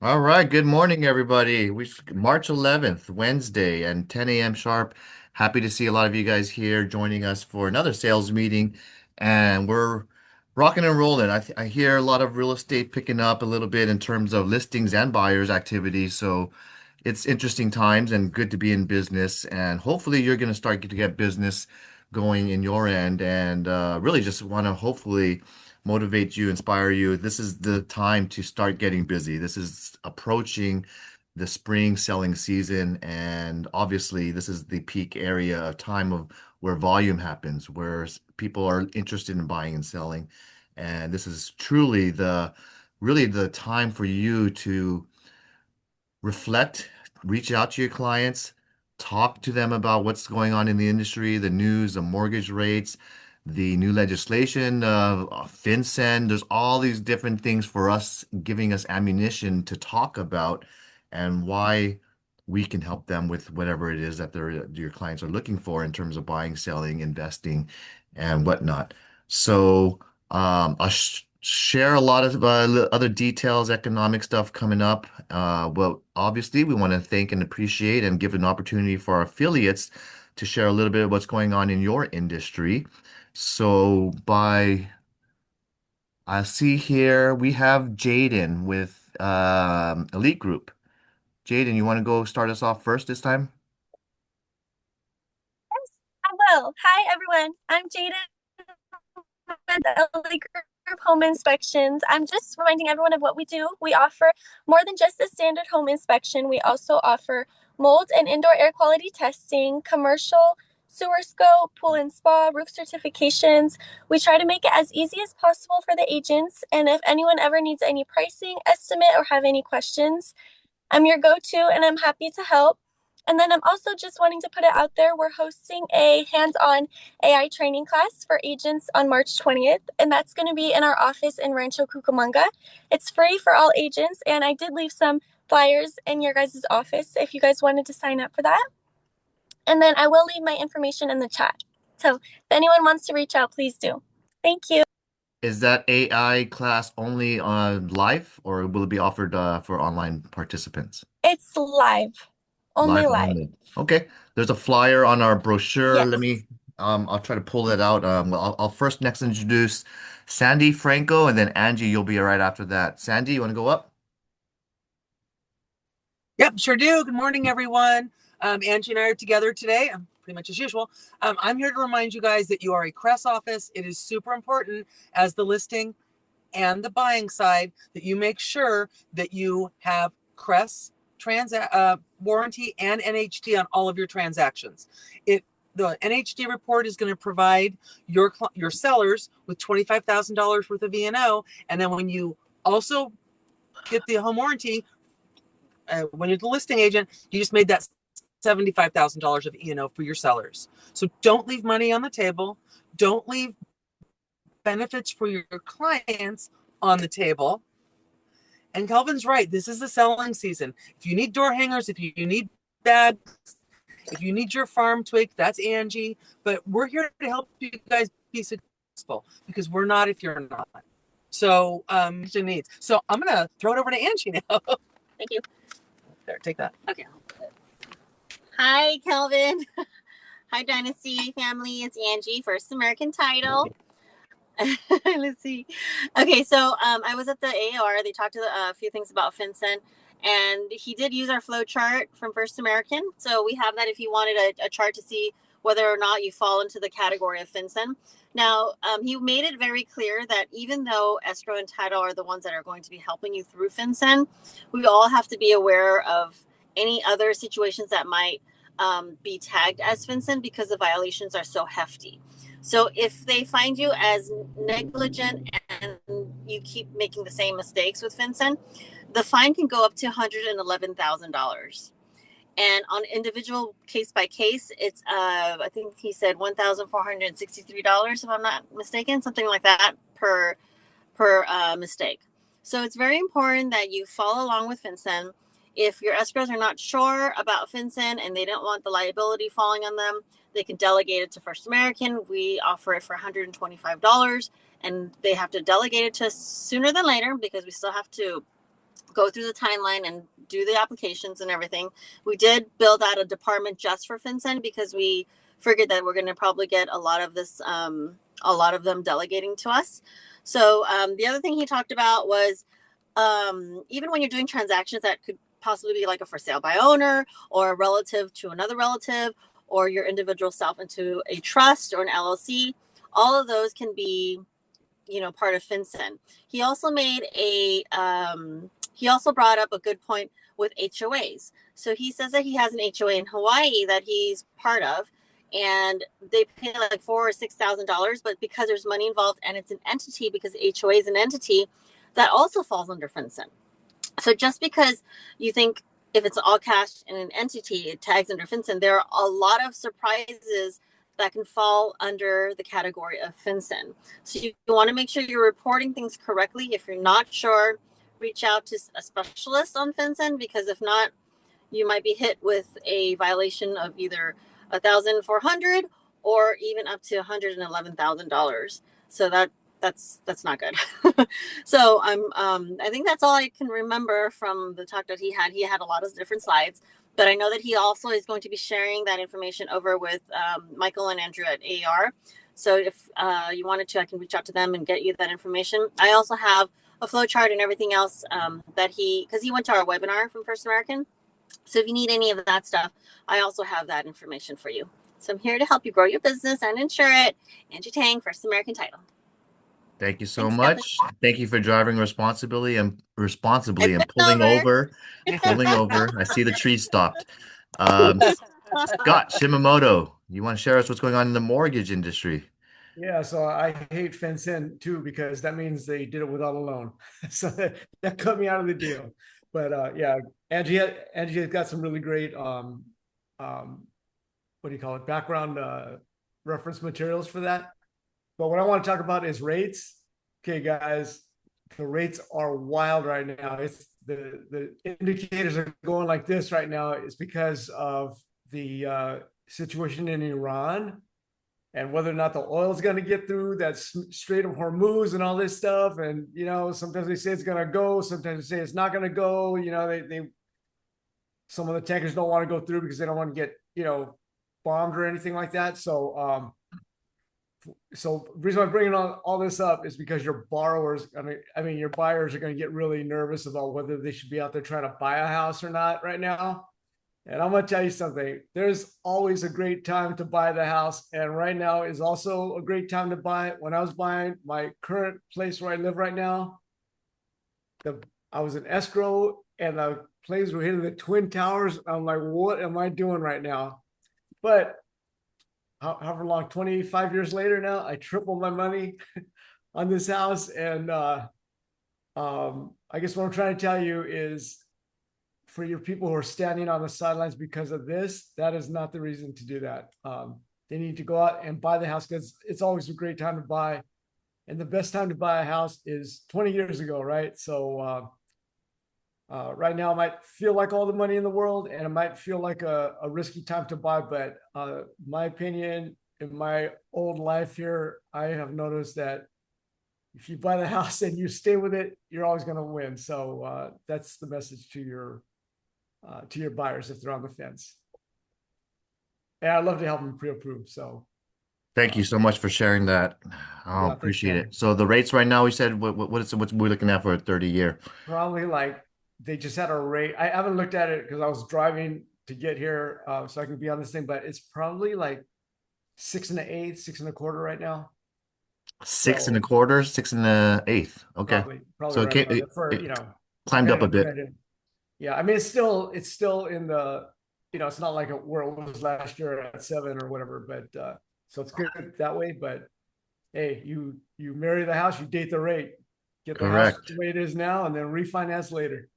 All right, good morning, everybody. March 11th, Wednesday, and 10 a.m. sharp. Happy to see a lot of you guys here joining us for another sales meeting, and we're rocking and rolling. I hear a lot of real estate picking up a little bit in terms of listings and buyers activity, so it's interesting times and good to be in business. And hopefully, you're going to start to get business going in your end, and really just want to hopefully motivate you, inspire you. This is the time to start getting busy. This is approaching the spring selling season, and obviously, this is the peak area of time of where volume happens, where people are interested in buying and selling. And this is truly the really the time for you to reflect, reach out to your clients, talk to them about what's going on in the industry, the news, the mortgage rates, the new legislation, FinCEN. There's all these different things for us, giving us ammunition to talk about and why we can help them with whatever it is that your clients are looking for in terms of buying, selling, investing, and whatnot. So, I'll share a lot of other details, economic stuff coming up. Well, obviously, we want to thank and appreciate and give an opportunity for our affiliates to share a little bit of what's going on in your industry. So, I see here we have Jaden with Elite Group. Jaden, you want to go start us off first this time? Yes, I will. Hi, everyone. I'm Jaden with LA Group Home Inspections. I'm just reminding everyone of what we do. We offer more than just a standard home inspection. We also offer mold and indoor air quality testing, commercial sewer scope, pool and spa, roof certifications. We try to make it as easy as possible for the agents. And if anyone ever needs any pricing estimate or have any questions, I'm your go to and I'm happy to help. And then I'm also just wanting to put it out there. We're hosting a hands on AI training class for agents on March 20th, and that's going to be in our office in Rancho Cucamonga. It's free for all agents, and I did leave some flyers in your guys' office if you guys wanted to sign up for that. And then I will leave my information in the chat. So if anyone wants to reach out, please do. Thank you. Is that AI class only on live or will it be offered for online participants? It's live, only Live live. only. Okay. There's a flyer on our brochure. Yes. I'll try to pull that out. Well, I'll first next introduce Sandy Franco and then Angie, you'll be right after that. Sandy, you want to go up? Yep, sure do. Good morning, everyone. Angie and I are together today, pretty much as usual. I'm here to remind you guys that you are a CRESS office. It is super important as the listing and the buying side that you make sure that you have CRESS warranty and NHD on all of your transactions. The NHD report is going to provide your sellers with $25,000 worth of E&O, and then when you also get the home warranty, when you're the listing agent, you just made that $75,000 of E&O for your sellers. So don't leave money on the table. Don't leave benefits for your clients on the table. And Kelvin's right. This is the selling season. If you need door hangers, if you need bags, if you need your farm twig, that's Angie. But we're here to help you guys be successful because we're not if you're not. So, needs. So I'm going to throw it over to Angie now. Thank you. There, take that. Okay. Hi, Kelvin. Hi, Dynasty family. It's Angie, First American Title. Let's see. Okay, so I was at the AAR. They talked a few things about FinCEN, and he did use our flow chart from First American. So we have that if you wanted a chart to see whether or not you fall into the category of FinCEN. Now, he made it very clear that even though escrow and title are the ones that are going to be helping you through FinCEN, we all have to be aware of any other situations that might be tagged as FinCEN because the violations are so hefty. So if they find you as negligent and you keep making the same mistakes with FinCEN, the fine can go up to $111,000. And on individual case by case, it's I think he said $1,463, if I'm not mistaken, something like that per mistake. So it's very important that you follow along with FinCEN. If your escrows are not sure about FinCEN and they don't want the liability falling on them, they can delegate it to First American. We offer it for $125, and they have to delegate it to us sooner than later because we still have to go through the timeline and do the applications and everything. We did build out a department just for FinCEN because we figured that we're going to probably get a lot of this, a lot of them delegating to us. So the other thing he talked about was even when you're doing transactions that could possibly be like a for sale by owner or a relative to another relative or your individual self into a trust or an LLC, all of those can be, you know, part of FinCEN. He also made a he also brought up a good point with HOAs. So he says that he has an HOA in Hawaii that he's part of, and they pay like $4,000 or $6,000, but because there's money involved and it's an entity, because HOA is an entity, that also falls under FinCEN. So just because you think if it's all cash in an entity, it tags under FinCEN, there are a lot of surprises that can fall under the category of FinCEN. So you want to make sure you're reporting things correctly. If you're not sure, reach out to a specialist on FinCEN, because if not, you might be hit with a violation of either $1,400 or even up to $111,000. So that's not good. So I think that's all I can remember from the talk that he had. He had a lot of different slides, but I know that he also is going to be sharing that information over with Michael and Andrew at AR. So if you wanted to, I can reach out to them and get you that information. I also have a flow chart and everything else that because he went to our webinar from First American. So if you need any of that stuff, I also have that information for you. So I'm here to help you grow your business and insure it. Angie Tang, First American Title. Thank you so Thanks, Kelvin. much. Thank you for driving responsibly and It's over. pulling over. I see the tree stopped. Scott Shimamoto, you want to share us what's going on in the mortgage industry? Yeah, so I hate FinCEN too, because that means they did it without a loan. So that cut me out of the deal. But yeah, Angie has got some really great what do you call it, background reference materials for that. But what I want to talk about is rates. Okay, guys, the rates are wild right now. It's the indicators are going like this right now. It's because of the situation in Iran and whether or not the oil is going to get through that Strait of Hormuz and all this stuff. And, you know, sometimes they say it's going to go, sometimes they say it's not going to go. You know, some of the tankers don't want to go through because they don't want to get, you know, bombed or anything like that. So the reason I'm bringing all this up is because your buyers are going to get really nervous about whether they should be out there trying to buy a house or not right now. And I'm going to tell you something. There's always a great time to buy the house. And right now is also a great time to buy it. When I was buying my current place where I live right now, I was in escrow and the planes were hitting the Twin Towers. I'm like, what am I doing right now? But however long, 25 years later now, I tripled my money on this house. And I guess what I'm trying to tell you is, for your people who are standing on the sidelines because of this, that is not the reason to do that. They need to go out and buy the house, because it's always a great time to buy. And the best time to buy a house is 20 years ago, right? So right now it might feel like all the money in the world, and it might feel like a risky time to buy. But my opinion, in my old life here, I have noticed that if you buy the house and you stay with it, you're always going to win. So that's the message to your buyers if they're on the fence. And I'd love to help them pre-approve. So Thank you so much for sharing that. yeah, Appreciate it. So the rates right now, we said, what we're looking at for a 30-year? probably like they just had a rate. I haven't looked at it because I was driving to get here, so I can be on this thing, but it's probably like 6 1/8, 6 1/4 right now. Six So and a quarter, 6 1/8. Okay. probably So right around there for, it you know, climbed up a bit. depending. Yeah, I mean, it's still in the, you know, it's not like where it was last year at 7 or whatever, but so it's good that way. But hey, you marry the house, you date the rate, get the house Correct. the way it is now, and then refinance later.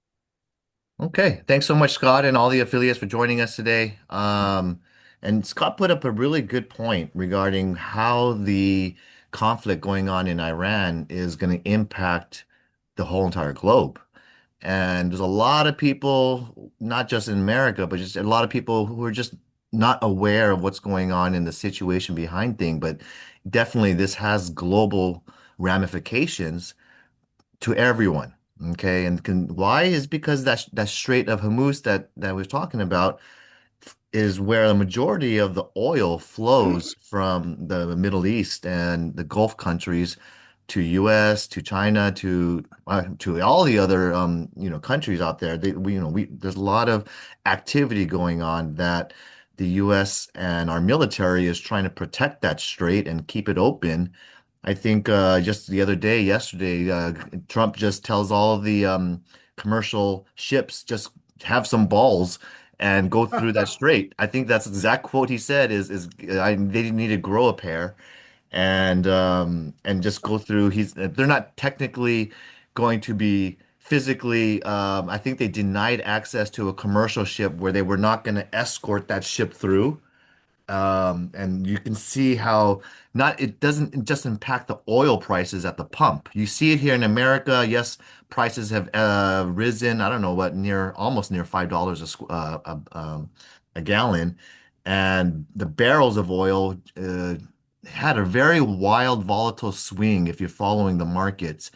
Okay. Thanks so much, Scott, and all the affiliates for joining us today. And Scott put up a really good point regarding how the conflict going on in Iran is going to impact the whole entire globe. And there's a lot of people, not just in America, but just a lot of people who are just not aware of what's going on in the situation behind things. But definitely this has global ramifications to everyone. Okay, and why is because that Strait of Hormuz that we're talking about is where the majority of the oil flows from the Middle East and the Gulf countries to US, to China, to all the other countries out there. We there's a lot of activity going on that the US and our military is trying to protect that strait and keep it open. I think just the other day, yesterday, Trump just tells all of the commercial ships just have some balls and go through that strait. I think that's the exact quote he said they need to grow a pair and just go through. They're not technically going to be physically. I think they denied access to a commercial ship where they were not going to escort that ship through. And you can see how not it doesn't just impact the oil prices at the pump. You see it here in America. Yes, prices have risen. I don't know what near almost near $5 a gallon, and the barrels of oil had a very wild, volatile swing. If you're following the markets,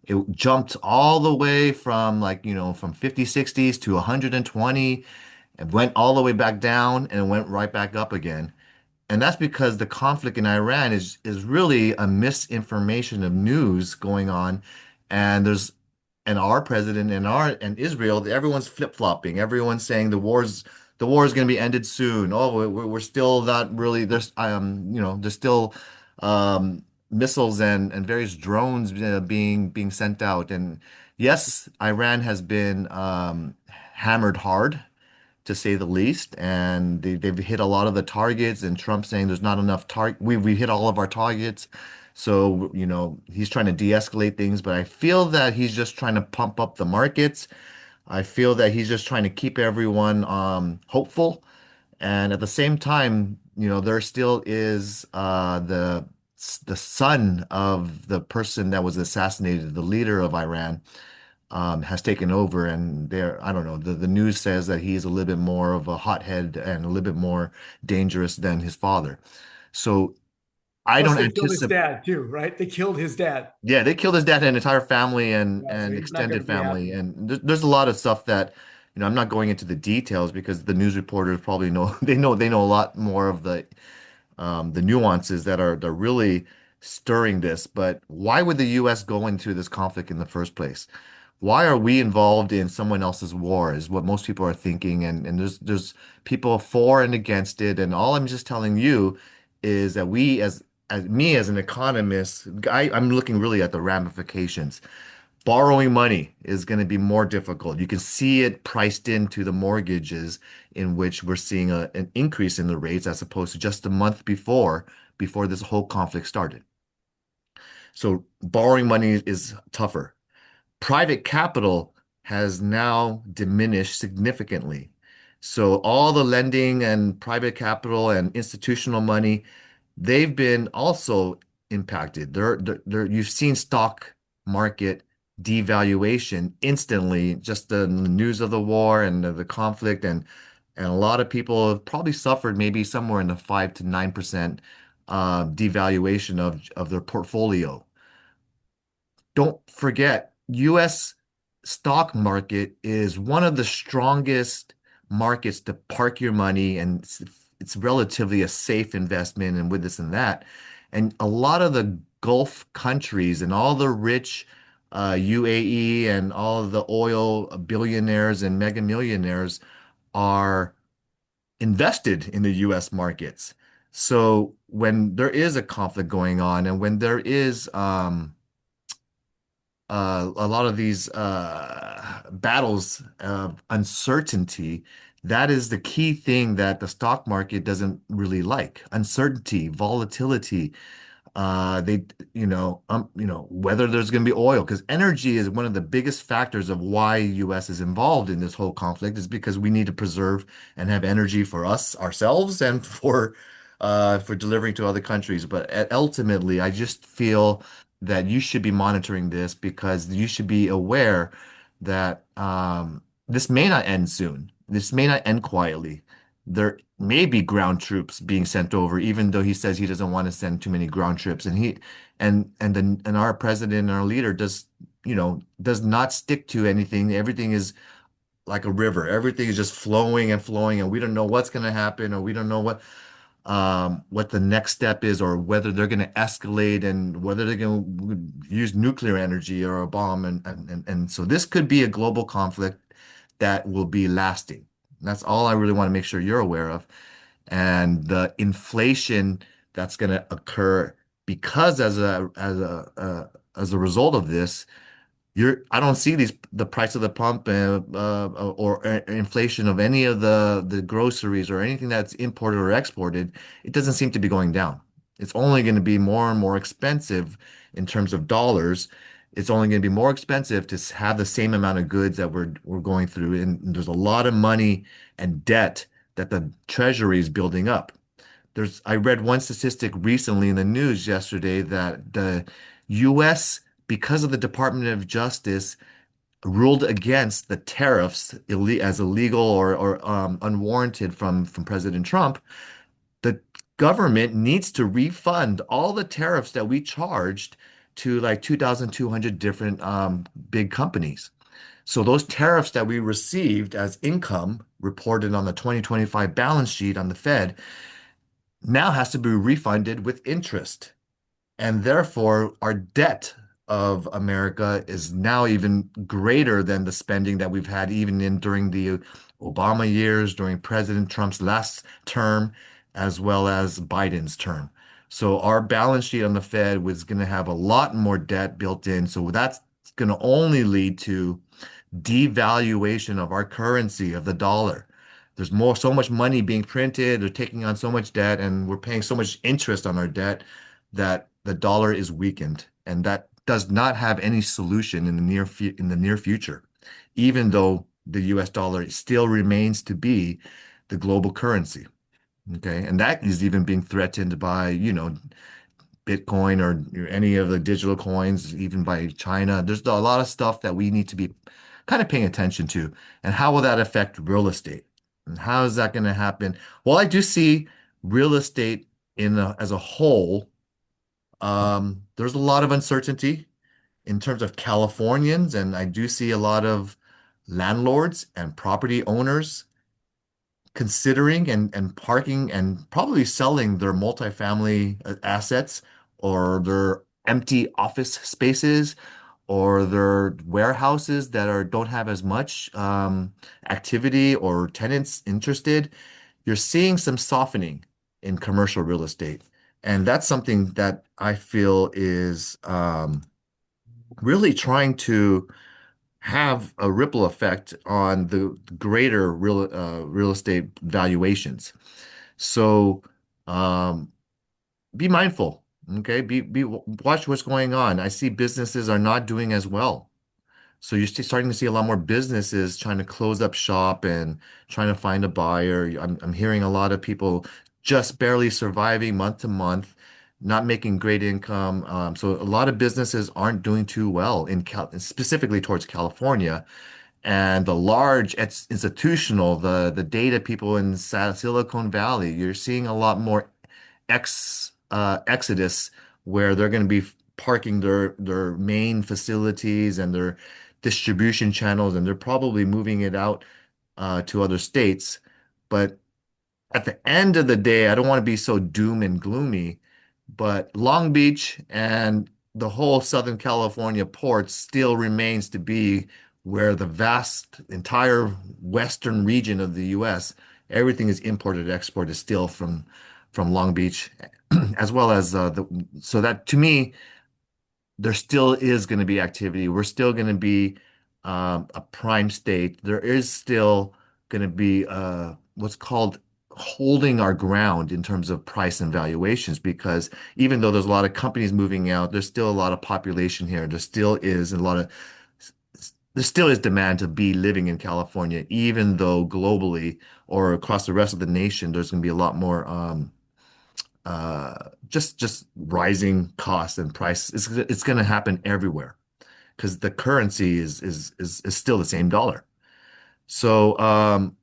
it jumped all the way from from 50, 60s to 120. It went all the way back down and went right back up again. And that's because the conflict in Iran is really a misinformation of news going on. And our president and Israel, everyone's flip-flopping. Everyone's saying the war is going to be ended soon. Oh, we're still not really there's still missiles and various drones being sent out. And yes, Iran has been hammered hard to say the least. And they've hit a lot of the targets, and Trump saying there's not enough we hit all of our targets. So, he's trying to de-escalate things, but I feel that he's just trying to pump up the markets. I feel that he's just trying to keep everyone hopeful. And at the same time, there still is the son of the person that was assassinated, the leader of Iran has taken over, and I don't know, the news says that he's a little bit more of a hothead and a little bit more dangerous than his father. So I Plus, don't they killed his anticipate. dad too, right? They killed his dad. Yeah, they killed his dad and entire family and Yeah, so and he's not going extended to be family, happy. and there's a lot of stuff that I'm not going into the details because the news reporters probably know they know a lot more of the nuances that are really stirring this. But why would the U.S. go into this conflict in the first place? Why are we involved in someone else's war is what most people are thinking. And there's people for and against it. And all I'm just telling you is that as me as an economist, I'm looking really at the ramifications. Borrowing money is going to be more difficult. You can see it priced into the mortgages in which we're seeing an increase in the rates as opposed to just a month before this whole conflict started. So borrowing money is tougher. Private capital has now diminished significantly. So all the lending and private capital and institutional money, they've been also impacted. You've seen stock market devaluation instantly, just the news of the war and the conflict, and a lot of people have probably suffered maybe somewhere in the 5 to 9% devaluation of their portfolio. Don't forget, U.S. stock market is one of the strongest markets to park your money, and it's relatively a safe investment and with this and that. And a lot of the Gulf countries and all the rich UAE and all of the oil billionaires and mega millionaires are invested in the US markets. So when there is a conflict going on and when there is a lot of these battles of uncertainty, that is the key thing that the stock market doesn't really like. Uncertainty, volatility, whether there's going to be oil, because energy is one of the biggest factors of why U.S. is involved in this whole conflict, is because we need to preserve and have energy for us ourselves and for delivering to other countries. But ultimately, I just feel that you should be monitoring this because you should be aware that this may not end soon. This may not end quietly. There may be ground troops being sent over, even though he says he doesn't want to send too many ground troops. And our president and our leader does not stick to anything. Everything is like a river. Everything is just flowing and flowing, and we don't know what's going to happen, or we don't know what the next step is, or whether they're going to escalate, and whether they're going to use nuclear energy or a bomb, and so this could be a global conflict that will be lasting. That's all I really want to make sure you're aware of, and the inflation that's going to occur because as a result of this. I don't see the price of the pump or inflation of any of the groceries or anything that's imported or exported. It doesn't seem to be going down. It's only going to be more and more expensive in terms of dollars. It's only going to be more expensive to have the same amount of goods that we're going through. And there's a lot of money and debt that the Treasury is building up. I read one statistic recently in the news yesterday that the US, because of the Department of Justice, ruled against the tariffs as illegal or unwarranted from President Trump. The government needs to refund all the tariffs that we charged to like 2,200 different big companies. So those tariffs that we received as income reported on the 2025 balance sheet on the Fed now has to be refunded with interest. And therefore, our debt of America is now even greater than the spending that we've had even during the Obama years, during President Trump's last term, as well as Biden's term. So our balance sheet on the Fed was going to have a lot more debt built in. So that's going to only lead to devaluation of our currency, of the dollar. There's so much money being printed, they're taking on so much debt, and we're paying so much interest on our debt that the dollar is weakened. And that does not have any solution in the near future, even though the US dollar still remains to be the global currency. Okay. And that is even being threatened by, Bitcoin or any of the digital coins, even by China. There's a lot of stuff that we need to be kind of paying attention to. And how will that affect real estate? And how is that going to happen? Well, I do see real estate as a whole. There's a lot of uncertainty in terms of Californians, and I do see a lot of landlords and property owners considering and parking and probably selling their multifamily assets or their empty office spaces or their warehouses that don't have as much activity or tenants interested. You're seeing some softening in commercial real estate. And that's something that I feel is really trying to have a ripple effect on the greater real estate valuations. So be mindful, okay? Watch what's going on. I see businesses are not doing as well. So you're starting to see a lot more businesses trying to close up shop and trying to find a buyer. I'm hearing a lot of people just barely surviving month to month, not making great income. So a lot of businesses aren't doing too well specifically towards California. And the large institutional, the data people in Silicon Valley, you're seeing a lot more exodus where they're going to be parking their main facilities and their distribution channels, and they're probably moving it out to other states. But at the end of the day, I don't want to be so doom and gloomy, but Long Beach and the whole Southern California ports still remains to be where the vast entire western region of the US, everything is imported, exported still from Long Beach, as well as so that to me there still is going to be activity. We're still going to be a prime state. There is still going to be what's called holding our ground in terms of price and valuations, because even though there's a lot of companies moving out, there's still a lot of population here. There still is demand to be living in California, even though globally or across the rest of the nation, there's going to be a lot more just rising costs and price. It's going to happen everywhere because the currency is still the same dollar. So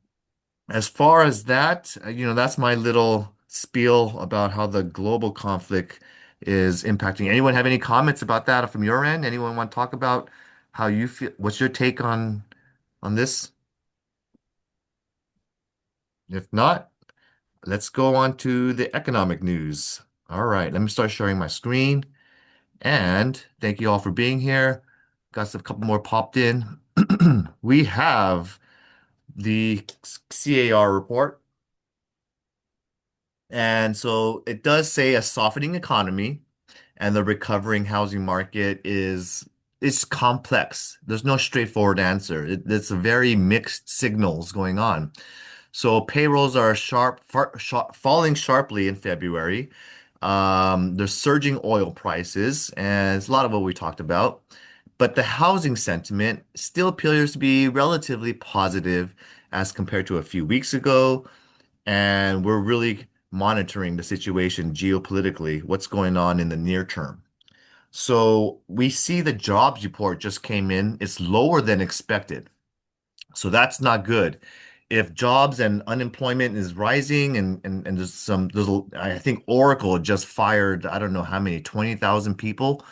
as far as that, that's my little spiel about how the global conflict is impacting. Anyone have any comments about that from your end? Anyone want to talk about how you feel. What's your take on this? If not, let's go on to the economic news. All right, let me start sharing my screen. And thank you all for being here. Got a couple more popped in. We have the CAR report. And so it does say a softening economy and the recovering housing market is complex. There's no straightforward answer. It's a very mixed signals going on. So payrolls are falling sharply in February. There's surging oil prices, and it's a lot of what we talked about. But the housing sentiment still appears to be relatively positive as compared to a few weeks ago. And we're really monitoring the situation geopolitically, what's going on in the near term. So we see the jobs report just came in. It's lower than expected. So that's not good. If jobs and unemployment is rising and I think Oracle just fired, I don't know how many, 20,000 people.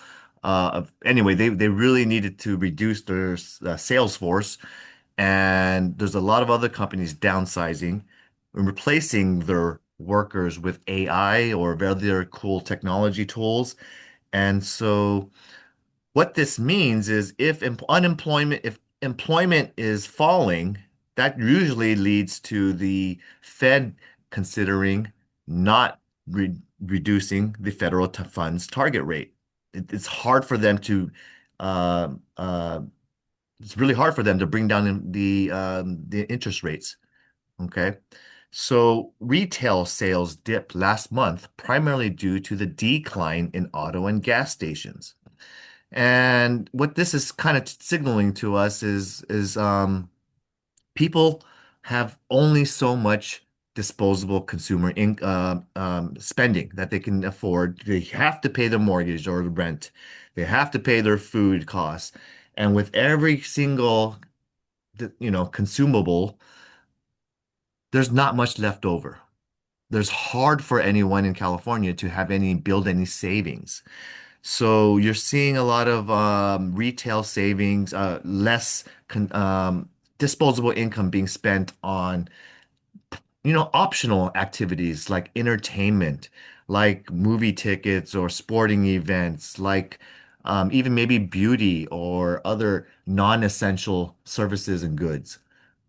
Anyway, they really needed to reduce their sales force. And there's a lot of other companies downsizing and replacing their workers with AI or other cool technology tools. And so what this means is if employment is falling, that usually leads to the Fed considering not reducing the federal funds target rate. It's hard for them to uh, uh, it's really hard for them to bring down the interest rates. Okay. So retail sales dipped last month primarily due to the decline in auto and gas stations. And what this is kind of signaling to us is people have only so much disposable consumer spending that they can afford. They have to pay their mortgage or rent. They have to pay their food costs. And with every single, consumable, there's not much left over. There's hard for anyone in California to build any savings. So you're seeing a lot of retail savings, less disposable income being spent on, optional activities like entertainment, like movie tickets or sporting events, like even maybe beauty or other non-essential services and goods.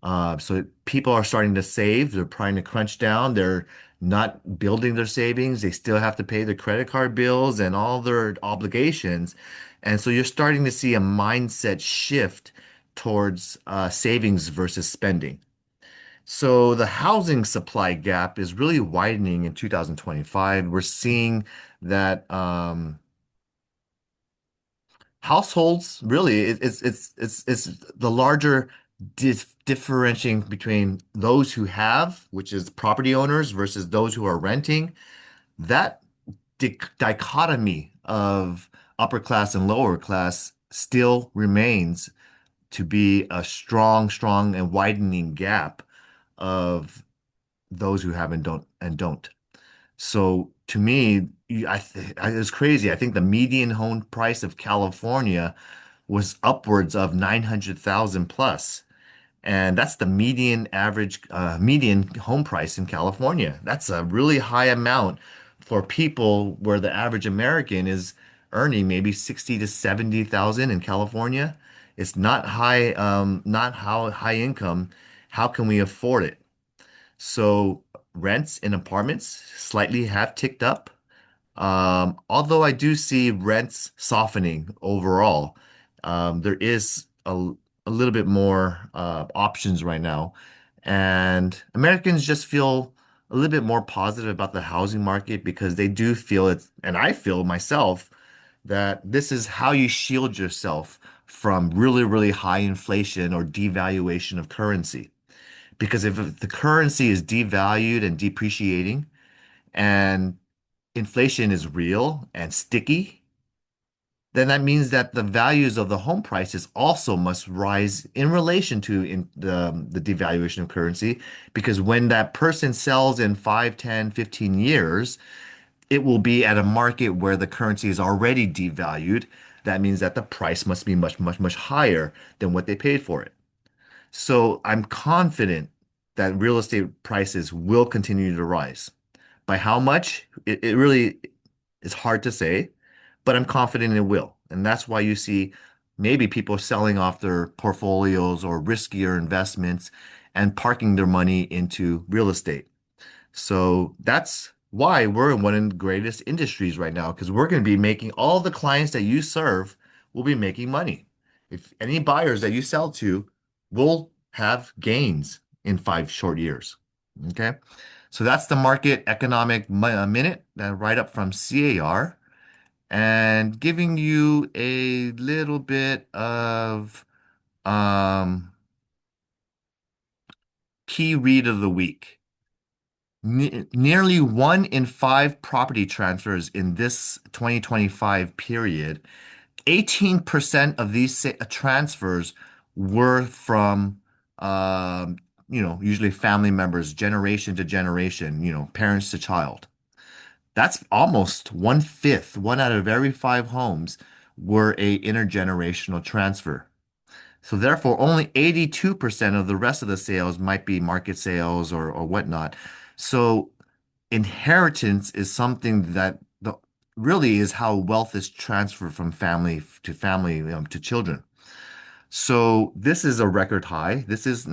So people are starting to save. They're trying to crunch down. They're not building their savings. They still have to pay their credit card bills and all their obligations. And so you're starting to see a mindset shift towards savings versus spending. So the housing supply gap is really widening in 2025. We're seeing that households really it's the larger differentiating between those who have, which is property owners, versus those who are renting. That dichotomy of upper class and lower class still remains to be a strong and widening gap of those who have and don't. So to me, it's crazy. I think the median home price of California was upwards of 900,000 plus. And that's the median home price in California. That's a really high amount for people where the average American is earning maybe 60 to 70,000 in California. It's not high, not how high income. How can we afford it? So rents in apartments slightly have ticked up. Although I do see rents softening overall, there is a little bit more options right now. And Americans just feel a little bit more positive about the housing market because they do feel it, and I feel myself that this is how you shield yourself from really high inflation or devaluation of currency. Because if the currency is devalued and depreciating, and inflation is real and sticky, then that means that the values of the home prices also must rise in relation to the devaluation of currency. Because when that person sells in 5, 10, 15 years, it will be at a market where the currency is already devalued. that means that the price must be much, much, much higher than what they paid for it. So I'm confident that real estate prices will continue to rise. By how much? It really is hard to say, but I'm confident it will. And that's why you see maybe people selling off their portfolios or riskier investments and parking their money into real estate. So that's why we're in one of the greatest industries right now, because we're going to be making all the clients that you serve will be making money. If any buyers that you sell to will have gains in 5 short years. Okay. So that's the market economic minute, right up from CAR, and giving you a little bit of um, key read of the week. Nearly 1 in 5 property transfers in this 2025 period, 18% of these transfers were from, um, usually family members, generation to generation, parents to child. That's almost 1/5, 1 out of every 5 homes were a intergenerational transfer. So therefore, only 82% of the rest of the sales might be market sales or whatnot. So inheritance is something that really is how wealth is transferred from family, to children. So this is a record high. This is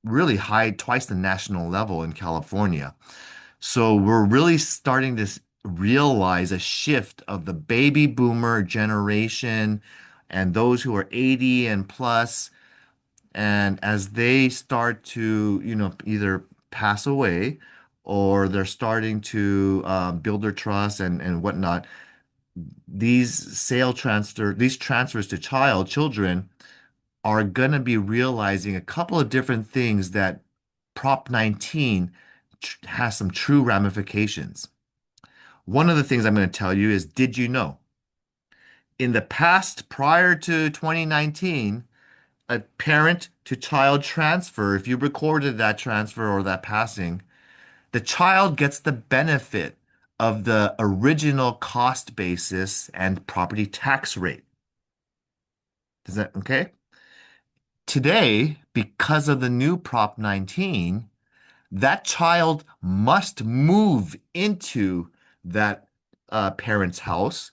really high, twice the national level in California. So we're really starting to realize a shift of the baby boomer generation and those who are 80 and plus. And as they start to, either pass away or they're starting to build their trust and whatnot, these transfers to children are going to be realizing a couple of different things that Prop 19 has some true ramifications. One of the things I'm going to tell you is, did you know? In the past, prior to 2019, a parent to child transfer, if you recorded that transfer or that passing, the child gets the benefit of the original cost basis and property tax rate. Is that okay? Today, because of the new Prop 19, that child must move into that parent's house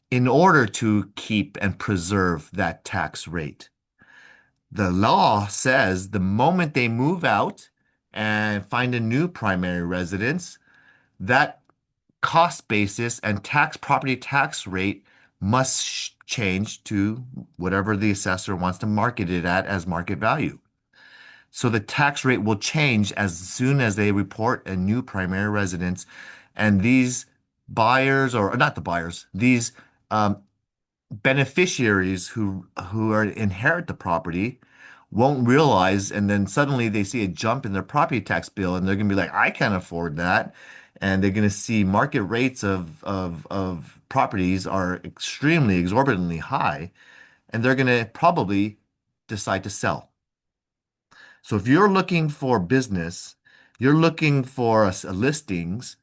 in order to keep and preserve that tax rate. The law says the moment they move out and find a new primary residence, that cost basis and property tax rate must change to whatever the assessor wants to market it at as market value. So the tax rate will change as soon as they report a new primary residence. And these buyers, or not the buyers, these um, beneficiaries who are inherit the property won't realize, and then suddenly they see a jump in their property tax bill, and they're gonna be like, I can't afford that. And they're gonna see market rates of properties are extremely exorbitantly high, and they're gonna probably decide to sell. So if you're looking for business, you're looking for listings,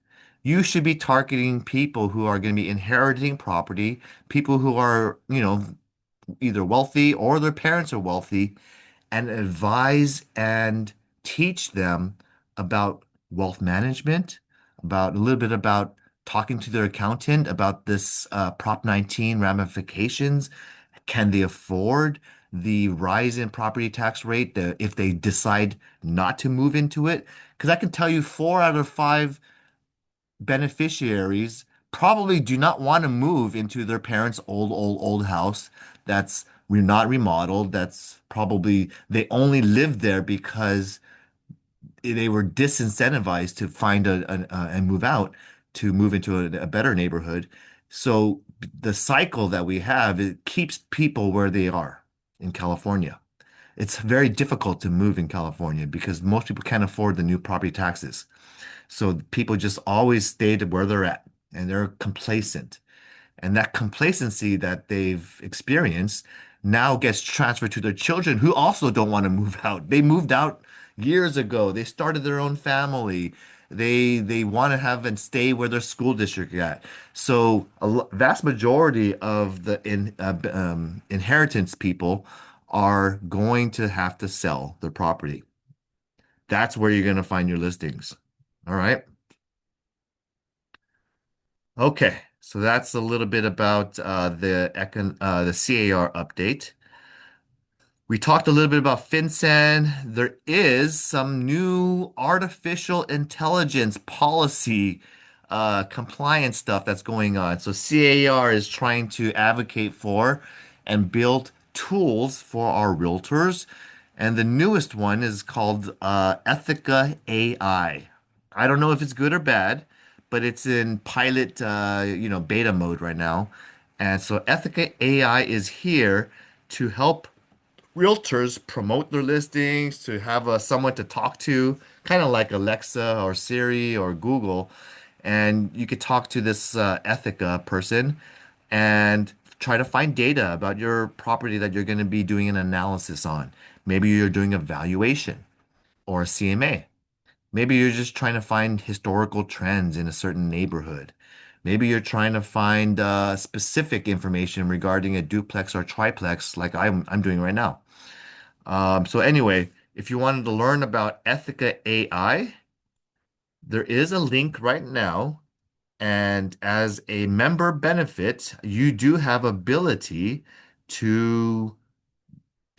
you should be targeting people who are going to be inheriting property, people who are, either wealthy or their parents are wealthy, and advise and teach them about wealth management, about a little bit about talking to their accountant about this Prop 19 ramifications. Can they afford the rise in property tax rate if they decide not to move into it? Because I can tell you 4 out of 5 beneficiaries probably do not want to move into their parents' old house that's not remodeled. That's probably they only lived there because they were disincentivized to find and move out to move into a better neighborhood. So the cycle that we have, it keeps people where they are in California. It's very difficult to move in California because most people can't afford the new property taxes. So people just always stay to where they're at and they're complacent. And that complacency that they've experienced now gets transferred to their children who also don't want to move out. They moved out years ago. They started their own family. They want to have and stay where their school district at. So vast majority of the inheritance people are going to have to sell their property. That's where you're going to find your listings. All right. Okay. So that's a little bit about the CAR update. We talked a little bit about FinCEN. There is some new artificial intelligence policy compliance stuff that's going on. So CAR is trying to advocate for and build tools for our realtors. And the newest one is called Ethica AI. I don't know if it's good or bad, but it's in pilot, beta mode right now. And so Ethica AI is here to help realtors promote their listings, to have someone to talk to, kind of like Alexa or Siri or Google. And you could talk to this Ethica person and try to find data about your property that you're going to be doing an analysis on. Maybe you're doing a valuation or a CMA. Maybe you're just trying to find historical trends in a certain neighborhood. Maybe you're trying to find specific information regarding a duplex or triplex, like I'm doing right now. So anyway, if you wanted to learn about Ethica AI, there is a link right now. And as a member benefit, you do have ability to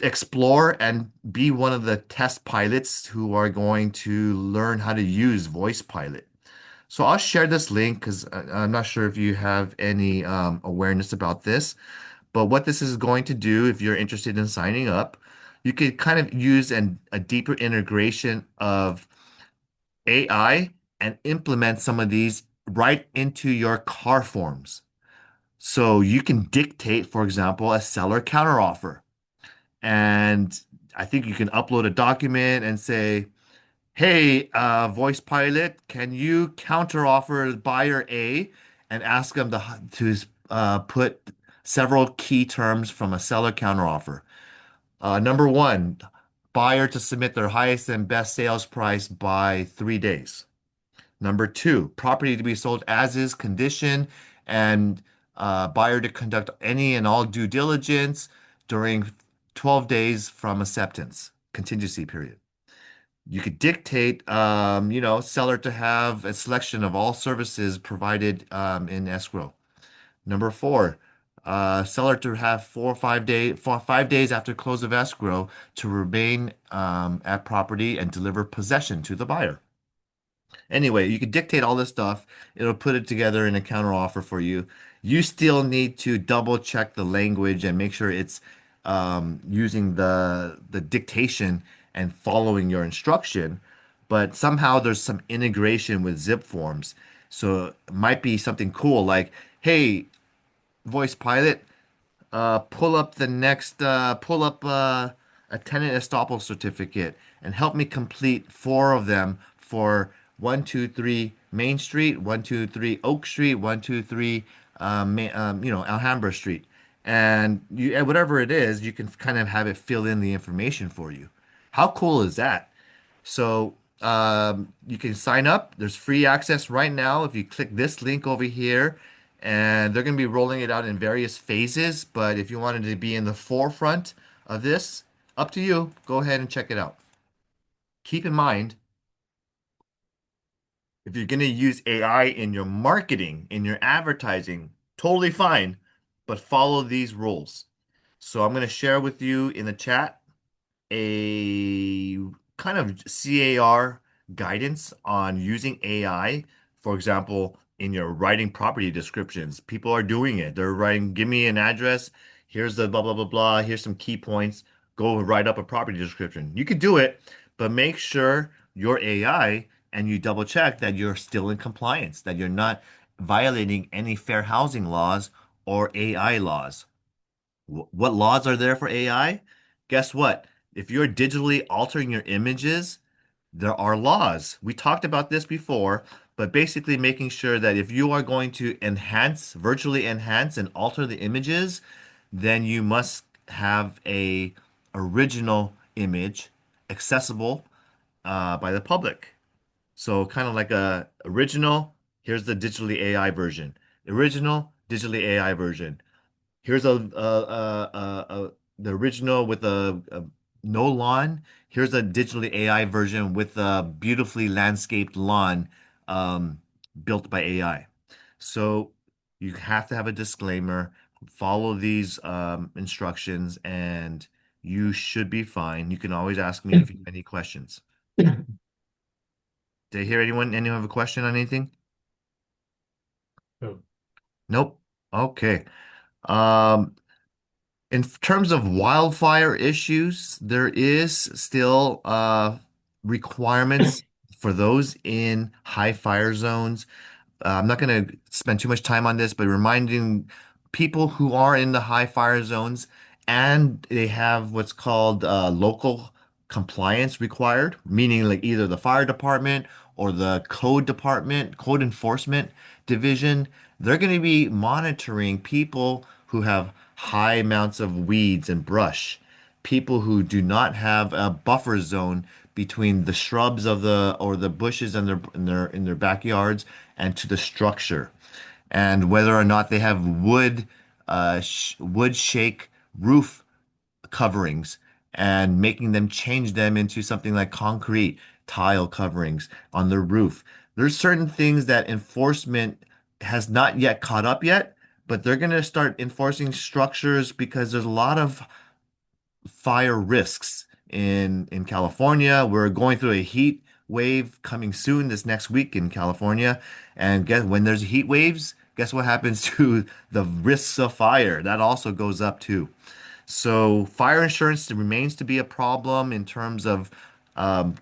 explore and be one of the test pilots who are going to learn how to use Voice Pilot. So I'll share this link because I'm not sure if you have any awareness about this. But what this is going to do, if you're interested in signing up, you could kind of use a deeper integration of AI and implement some of these right into your car forms. So you can dictate, for example, a seller counteroffer. And I think you can upload a document and say, hey, voice pilot, can you counteroffer buyer A and ask them to put several key terms from a seller counteroffer? Number one, buyer to submit their highest and best sales price by 3 days. Number two, property to be sold as is condition and buyer to conduct any and all due diligence during 12 days from acceptance, contingency period. You could dictate, seller to have a selection of all services provided in escrow. Number four, seller to have 5 days after close of escrow to remain at property and deliver possession to the buyer. Anyway, you can dictate all this stuff. It'll put it together in a counter offer for you. You still need to double check the language and make sure it's using the dictation and following your instruction. But somehow there's some integration with zip forms. So it might be something cool like, hey, voice pilot, pull up a tenant estoppel certificate and help me complete four of them for 123 Main Street, 123 Oak Street, 123 Alhambra Street. And whatever it is, you can kind of have it fill in the information for you. How cool is that? So you can sign up. There's free access right now if you click this link over here. And they're going to be rolling it out in various phases. But if you wanted to be in the forefront of this, up to you. Go ahead and check it out. Keep in mind, if you're going to use AI in your marketing, in your advertising, totally fine, but follow these rules. So I'm going to share with you in the chat a kind of CAR guidance on using AI. For example, in your writing property descriptions, people are doing it. They're writing, give me an address. Here's the blah, blah, blah, blah. Here's some key points. Go write up a property description. You could do it, but make sure your AI and you double check that you're still in compliance, that you're not violating any fair housing laws or AI laws. What laws are there for AI? Guess what? If you're digitally altering your images, there are laws. We talked about this before, but basically making sure that if you are going to virtually enhance and alter the images, then you must have a original image accessible by the public. So kind of like a original, here's the digitally AI version. Original, digitally AI version. Here's the original with a no lawn. Here's a digitally AI version with a beautifully landscaped lawn um, built by AI. So you have to have a disclaimer, follow these instructions, and you should be fine. You can always ask me if you have any questions. Did I hear anyone have a question on anything? So, Nope. Okay. Um, In terms of wildfire issues, there is still requirements for those in high fire zones. I'm not going to spend too much time on this, but reminding people who are in the high fire zones and they have what's called local compliance required, meaning like either the fire department or the code department, code enforcement division, they're going to be monitoring people who have high amounts of weeds and brush, people who do not have a buffer zone between the shrubs of the or the bushes in their backyards and to the structure, and whether or not they have wood shake roof coverings and making them change them into something like concrete tile coverings on the roof. There's certain things that enforcement has not yet caught up yet, but they're going to start enforcing structures because there's a lot of fire risks in California. We're going through a heat wave coming soon this next week in California. And guess when there's heat waves, guess what happens to the risks of fire? That also goes up too. So fire insurance remains to be a problem in terms of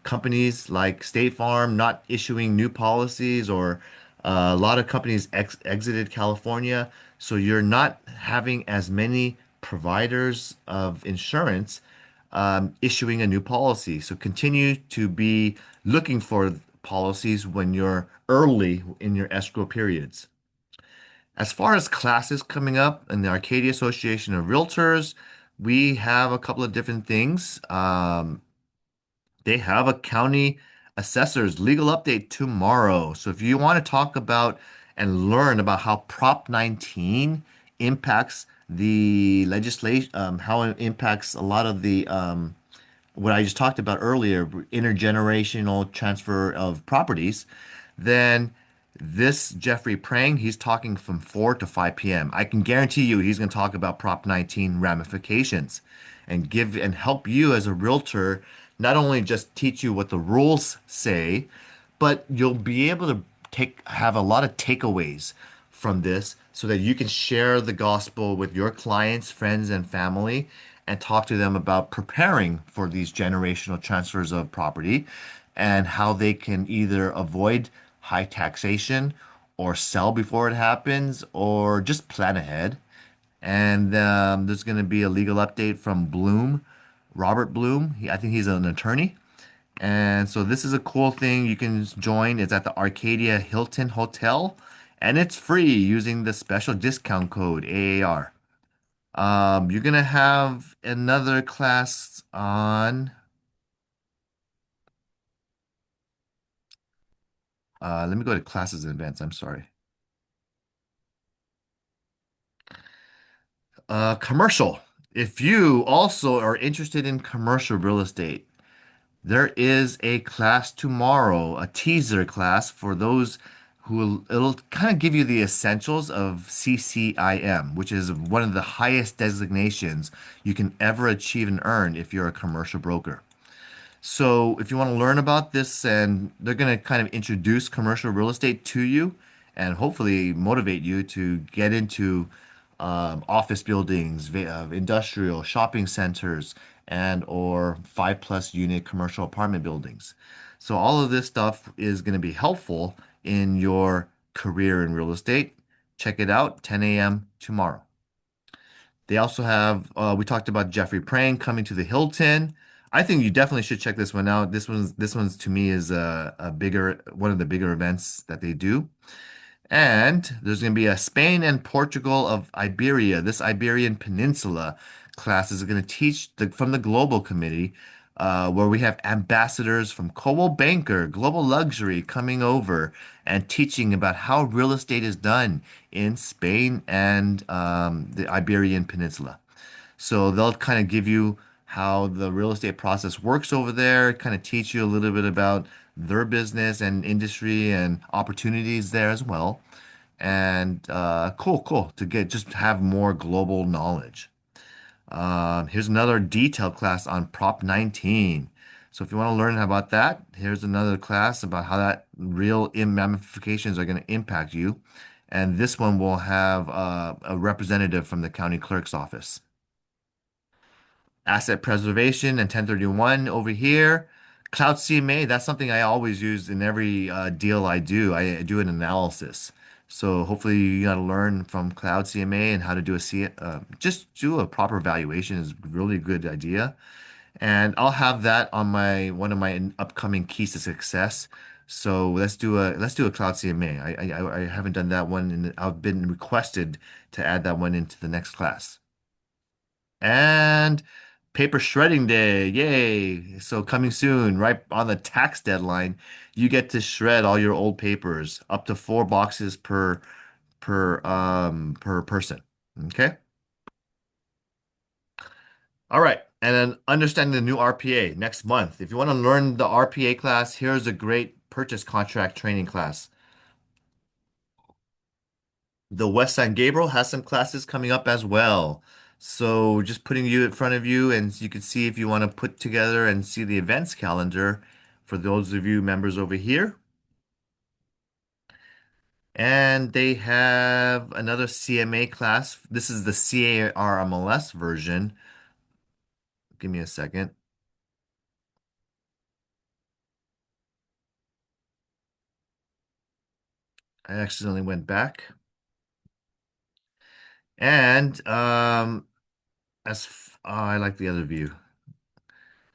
companies like State Farm not issuing new policies, or a lot of companies exited California. So you're not having as many providers of insurance issuing a new policy. So continue to be looking for policies when you're early in your escrow periods. As far as classes coming up in the Arcadia Association of Realtors, we have a couple of different things. They have a county assessor's legal update tomorrow. So if you want to talk about and learn about how Prop 19 impacts the legislation, how it impacts a lot of the what I just talked about earlier, intergenerational transfer of properties, then this Jeffrey Prang, he's talking from 4 to 5 p.m. I can guarantee you he's going to talk about Prop 19 ramifications and give and help you as a realtor not only just teach you what the rules say, but you'll be able to have a lot of takeaways from this so that you can share the gospel with your clients, friends, and family and talk to them about preparing for these generational transfers of property and how they can either avoid high taxation or sell before it happens or just plan ahead. And there's going to be a legal update from Bloom, Robert Bloom. I think he's an attorney. And so this is a cool thing you can join. It's at the Arcadia Hilton Hotel, and it's free using the special discount code AAR. You're gonna have another class on. Let me go to classes and events. I'm sorry. Commercial. If you also are interested in commercial real estate, there is a class tomorrow, a teaser class for those who it'll kind of give you the essentials of CCIM, which is one of the highest designations you can ever achieve and earn if you're a commercial broker. So if you want to learn about this, and they're going to kind of introduce commercial real estate to you and hopefully motivate you to get into office buildings, industrial shopping centers, and or 5+ unit commercial apartment buildings. So all of this stuff is going to be helpful in your career in real estate. Check it out, 10 a.m. tomorrow. They also have, we talked about Jeffrey Prang coming to the Hilton. I think you definitely should check this one out. This one's to me is a bigger, one of the bigger events that they do. And there's going to be a Spain and Portugal of Iberia. This Iberian Peninsula class is going to teach from the Global Committee where we have ambassadors from Coldwell Banker, Global Luxury coming over and teaching about how real estate is done in Spain and the Iberian Peninsula. So they'll kind of give you how the real estate process works over there, kind of teach you a little bit about their business and industry and opportunities there as well. And cool to get just have more global knowledge. Here's another detailed class on Prop 19. So if you want to learn about that, here's another class about how that real ramifications are going to impact you. And this one will have a representative from the county clerk's office. Asset preservation and 1031 over here. Cloud CMA, that's something I always use in every deal I do. I do an analysis. So hopefully you got to learn from Cloud CMA and how to do just do a proper valuation is a really good idea. And I'll have that on my one of my upcoming keys to success. So let's do a Cloud CMA. I haven't done that one, and I've been requested to add that one into the next class. And paper shredding day. Yay. So coming soon, right on the tax deadline, you get to shred all your old papers, up to 4 boxes per person. Okay? All right. And then understanding the new RPA next month. If you want to learn the RPA class, here's a great purchase contract training class. The West San Gabriel has some classes coming up as well. So just putting you in front of you and you can see if you want to put together and see the events calendar for those of you members over here. And they have another CMA class. This is the CARMLS version. Give me a second. I accidentally went back. And I like the other view.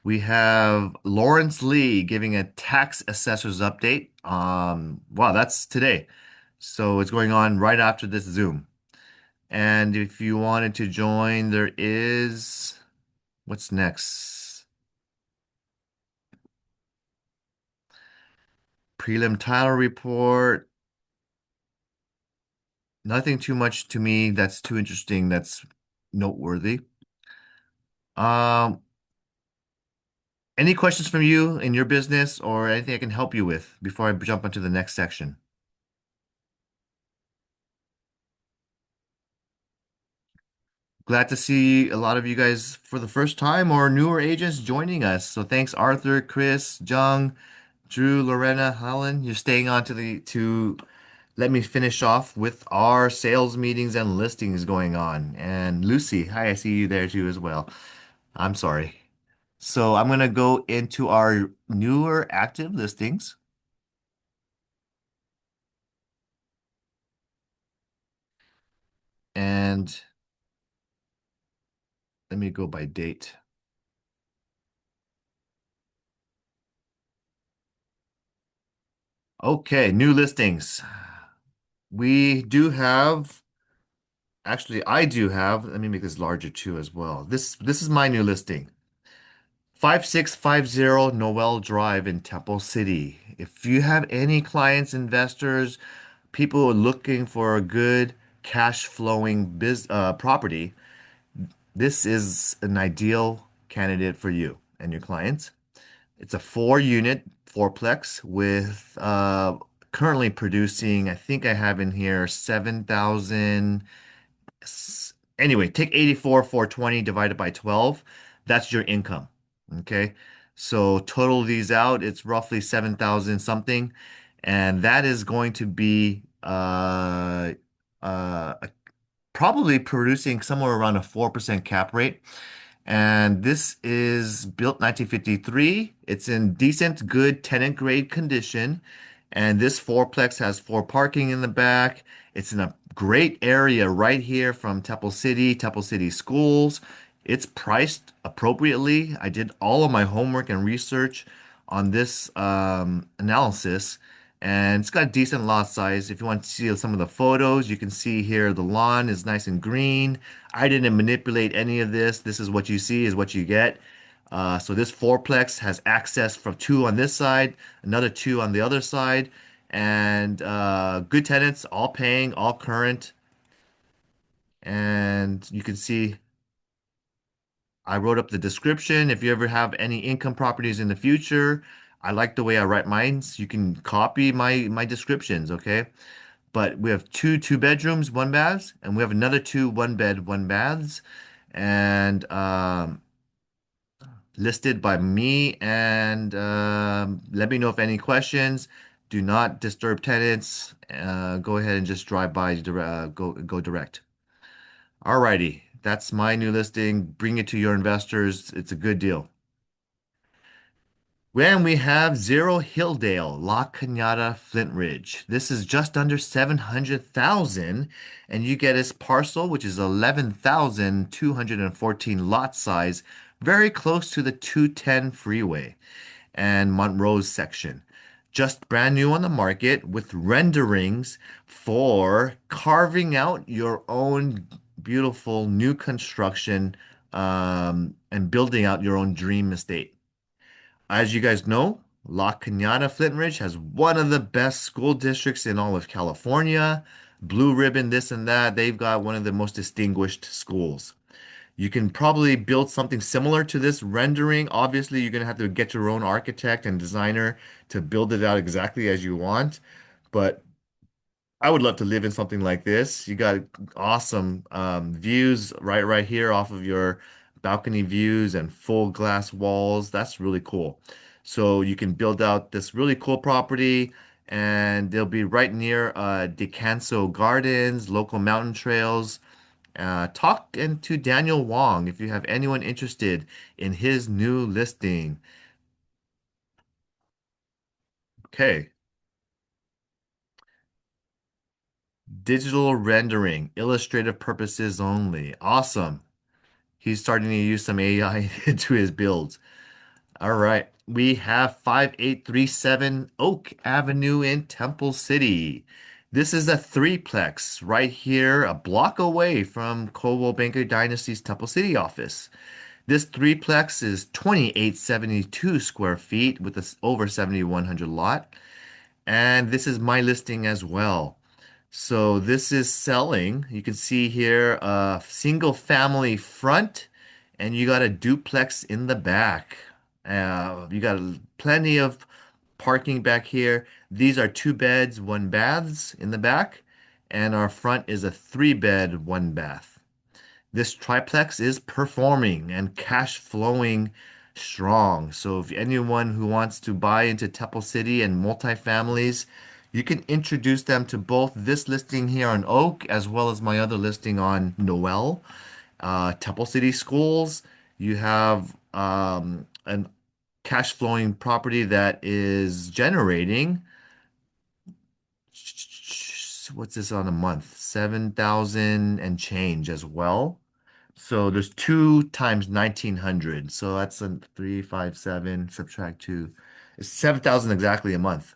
We have Lawrence Lee giving a tax assessor's update. Wow, that's today. So it's going on right after this Zoom. And if you wanted to join, there is what's next? Prelim title report. Nothing too much to me that's too interesting, that's noteworthy. Um, any questions from you in your business or anything I can help you with before I jump into the next section? Glad to see a lot of you guys for the first time or newer agents joining us. So thanks Arthur, Chris, Jung, Drew, Lorena, Helen. You're staying on to let me finish off with our sales meetings and listings going on. And Lucy, hi, I see you there too as well. I'm sorry. So I'm gonna go into our newer active listings. And let me go by date. Okay, new listings. We do have, actually, I do have, let me make this larger too as well. This is my new listing. 5650 Noel Drive in Temple City. If you have any clients, investors, people looking for a good cash flowing property, this is an ideal candidate for you and your clients. It's a 4 unit fourplex with currently producing, I think I have in here 7,000. Anyway, take 84 420 divided by 12. That's your income. Okay. So total these out, it's roughly 7,000 something. And that is going to be uh, probably producing somewhere around a 4% cap rate. And this is built 1953. It's in decent, good tenant grade condition. And this fourplex has 4 parking in the back. It's in a great area right here from Temple City schools. It's priced appropriately. I did all of my homework and research on this analysis, and it's got a decent lot size. If you want to see some of the photos, you can see here the lawn is nice and green. I didn't manipulate any of this. This is what you see, is what you get. So this fourplex has access from two on this side, another two on the other side, and good tenants, all paying, all current. And you can see I wrote up the description. If you ever have any income properties in the future, I like the way I write mines. You can copy my descriptions, okay? But we have two bedrooms, one baths, and we have another two one bed, one baths, and listed by me. And let me know if any questions. Do not disturb tenants. Go ahead and just drive by, go direct. Alrighty, that's my new listing. Bring it to your investors. It's a good deal. When we have Zero Hilldale, La Cañada, Flint Ridge. This is just under 700,000, and you get its parcel, which is 11,214 lot size, very close to the 210 freeway and Monroe's section. Just brand new on the market with renderings for carving out your own beautiful new construction and building out your own dream estate. As you guys know, La Cañada Flint Ridge has one of the best school districts in all of California. Blue ribbon, this and that. They've got one of the most distinguished schools. You can probably build something similar to this rendering. Obviously, you're going to have to get your own architect and designer to build it out exactly as you want. But I would love to live in something like this. You got awesome views right here off of your balcony views and full glass walls. That's really cool. So you can build out this really cool property, and they'll be right near Descanso Gardens, local mountain trails. Talk to Daniel Wong if you have anyone interested in his new listing. Okay. Digital rendering, illustrative purposes only. Awesome. He's starting to use some AI into his builds. All right. We have 5837 Oak Avenue in Temple City. This is a threeplex right here, a block away from Coldwell Banker Dynasty's Temple City office. This threeplex is 2872 square feet with a over 7,100 lot. And this is my listing as well. So this is selling. You can see here a single family front, and you got a duplex in the back. You got plenty of parking back here. These are two beds, one baths in the back, and our front is a three bed, one bath. This triplex is performing and cash flowing strong. So if anyone who wants to buy into Temple City and multifamilies, you can introduce them to both this listing here on Oak as well as my other listing on Noel. Temple City Schools, you have an cash flowing property that is generating what's this on a month? 7,000 and change as well. So there's two times 1,900. So that's a 357 subtract two. It's 7,000 exactly a month.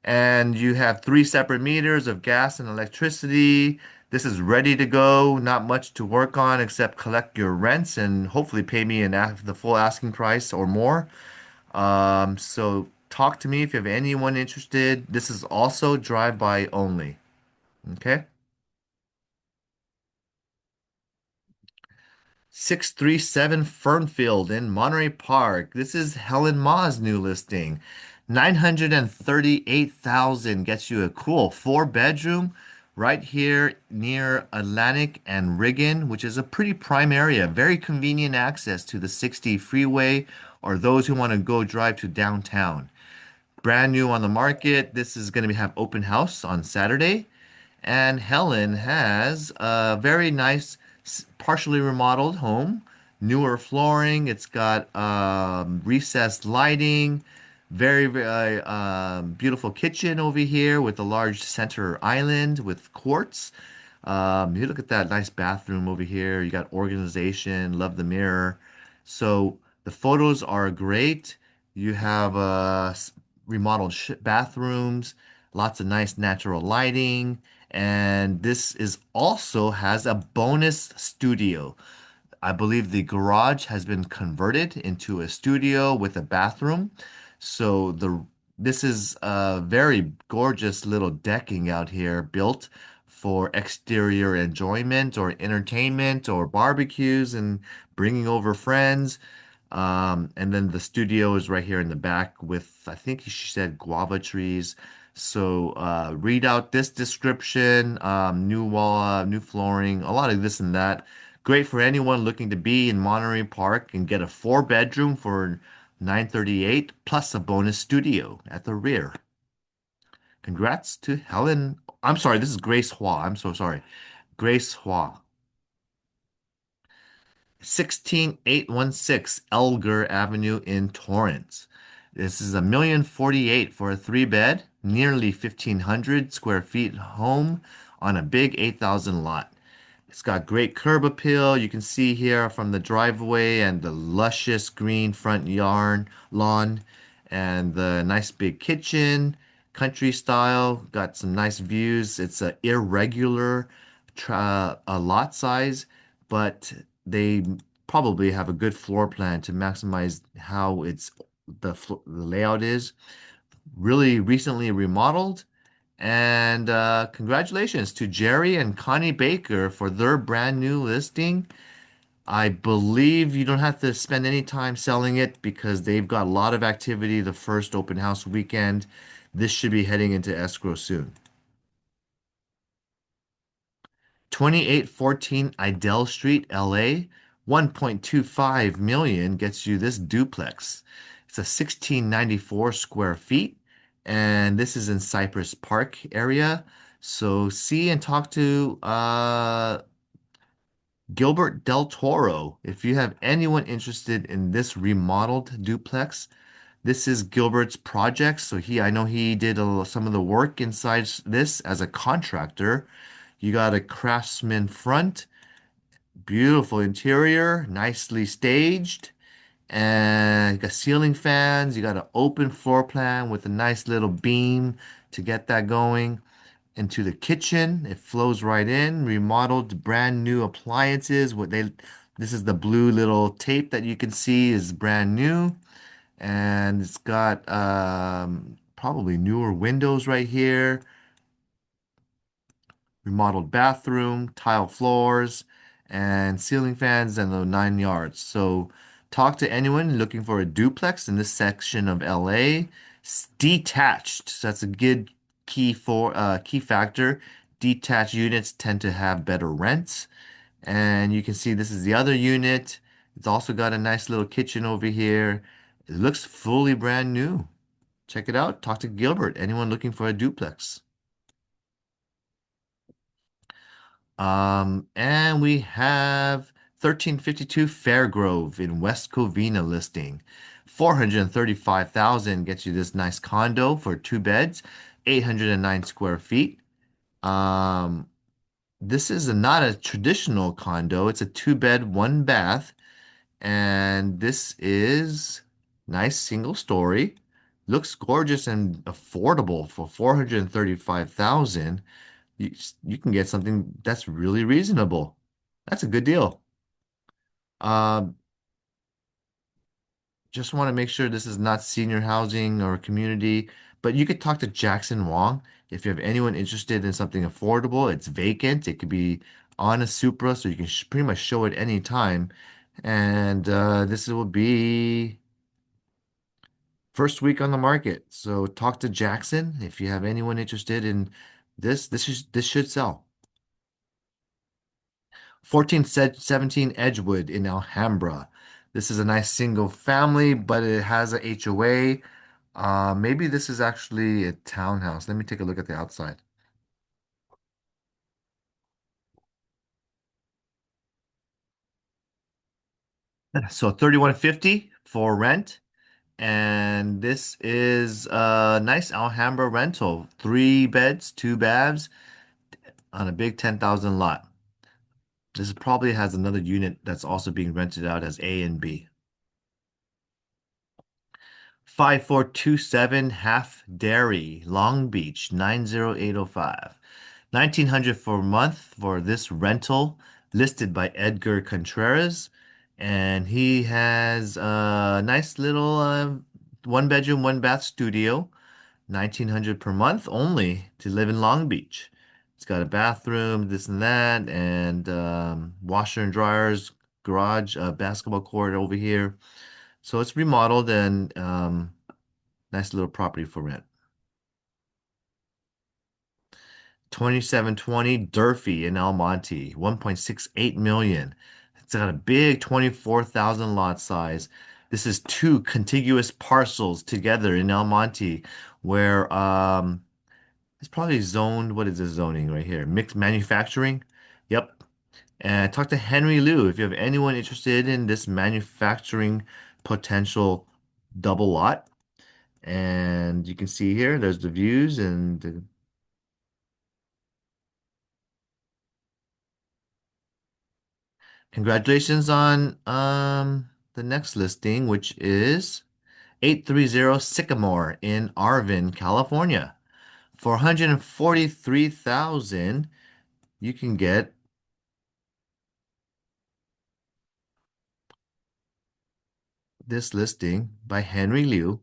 And you have three separate meters of gas and electricity. This is ready to go. Not much to work on except collect your rents and hopefully pay me the full asking price or more. So talk to me if you have anyone interested. This is also drive-by only. Okay. 637 Fernfield in Monterey Park. This is Helen Ma's new listing. 938,000 gets you a cool four bedroom right here near Atlantic and Riggin, which is a pretty prime area. Very convenient access to the 60 freeway or those who want to go drive to downtown. Brand new on the market. This is going to have open house on Saturday. And Helen has a very nice, partially remodeled home, newer flooring. It's got recessed lighting, very beautiful kitchen over here with a large center island with quartz. You look at that nice bathroom over here. You got organization, love the mirror. So the photos are great. You have remodeled bathrooms, lots of nice natural lighting. And this is also has a bonus studio. I believe the garage has been converted into a studio with a bathroom. So this is a very gorgeous little decking out here built for exterior enjoyment or entertainment or barbecues and bringing over friends. And then the studio is right here in the back with, I think she said guava trees. So read out this description, new wall, new flooring, a lot of this and that. Great for anyone looking to be in Monterey Park and get a four-bedroom for 938 plus a bonus studio at the rear. Congrats to Helen. I'm sorry, this is Grace Hua. I'm so sorry. Grace Hua. 16816 Elger Avenue in Torrance. This is 1,048,000 for a three bed, nearly 1,500 square feet home on a big 8,000 lot. It's got great curb appeal. You can see here from the driveway and the luscious green front yard lawn and the nice big kitchen, country style. Got some nice views. It's a irregular a lot size, but they probably have a good floor plan to maximize how the layout is. Really recently remodeled. And congratulations to Jerry and Connie Baker for their brand new listing. I believe you don't have to spend any time selling it because they've got a lot of activity the first open house weekend. This should be heading into escrow soon. 2814 Idell Street, LA. 1.25 million gets you this duplex. It's a 1694 square feet, and this is in Cypress Park area. So see and talk to Gilbert Del Toro if you have anyone interested in this remodeled duplex. This is Gilbert's project, so I know he did some of the work inside this as a contractor. You got a craftsman front, beautiful interior, nicely staged, and you got ceiling fans. You got an open floor plan with a nice little beam to get that going. Into the kitchen, it flows right in. Remodeled, brand new appliances. This is the blue little tape that you can see is brand new, and it's got probably newer windows right here. Remodeled bathroom, tile floors, and ceiling fans and the 9 yards. So talk to anyone looking for a duplex in this section of LA. Detached. So that's a good key factor. Detached units tend to have better rents. And you can see this is the other unit. It's also got a nice little kitchen over here. It looks fully brand new. Check it out. Talk to Gilbert. Anyone looking for a duplex? And we have 1352 Fairgrove in West Covina listing. 435,000 gets you this nice condo for two beds, 809 square feet. Um, this is not a traditional condo. It's a two bed, one bath, and this is nice single story. Looks gorgeous and affordable for 435,000. You, you can get something that's really reasonable. That's a good deal. Um, just want to make sure this is not senior housing or community, but you could talk to Jackson Wong if you have anyone interested in something affordable. It's vacant. It could be on a Supra, so you can pretty much show it any time. And this will be first week on the market. So talk to Jackson if you have anyone interested in this. This should sell. 1417 Edgewood in Alhambra. This is a nice single family, but it has a HOA. Maybe this is actually a townhouse. Let me take a look at the outside. So 3150 for rent. And this is a nice Alhambra rental. Three beds, two baths on a big 10,000 lot. This probably has another unit that's also being rented out as A and B. 5427 Half Dairy, Long Beach, 90805. 1900 for a month for this rental. listed by Edgar Contreras, and he has a nice little one bedroom, one bath studio, 1900 per month only to live in Long Beach. It's got a bathroom, this and that, and washer and dryers, garage, basketball court over here. So it's remodeled and nice little property for rent. 2720 Durfee in El Monte, 1.68 million. It's got a big 24,000 lot size. This is two contiguous parcels together in El Monte where it's probably zoned. What is this zoning right here? Mixed manufacturing. Yep. And talk to Henry Liu if you have anyone interested in this manufacturing potential double lot. And you can see here, there's the views and congratulations on the next listing, which is 830 Sycamore in Arvin, California. For 143,000, you can get this listing by Henry Liu.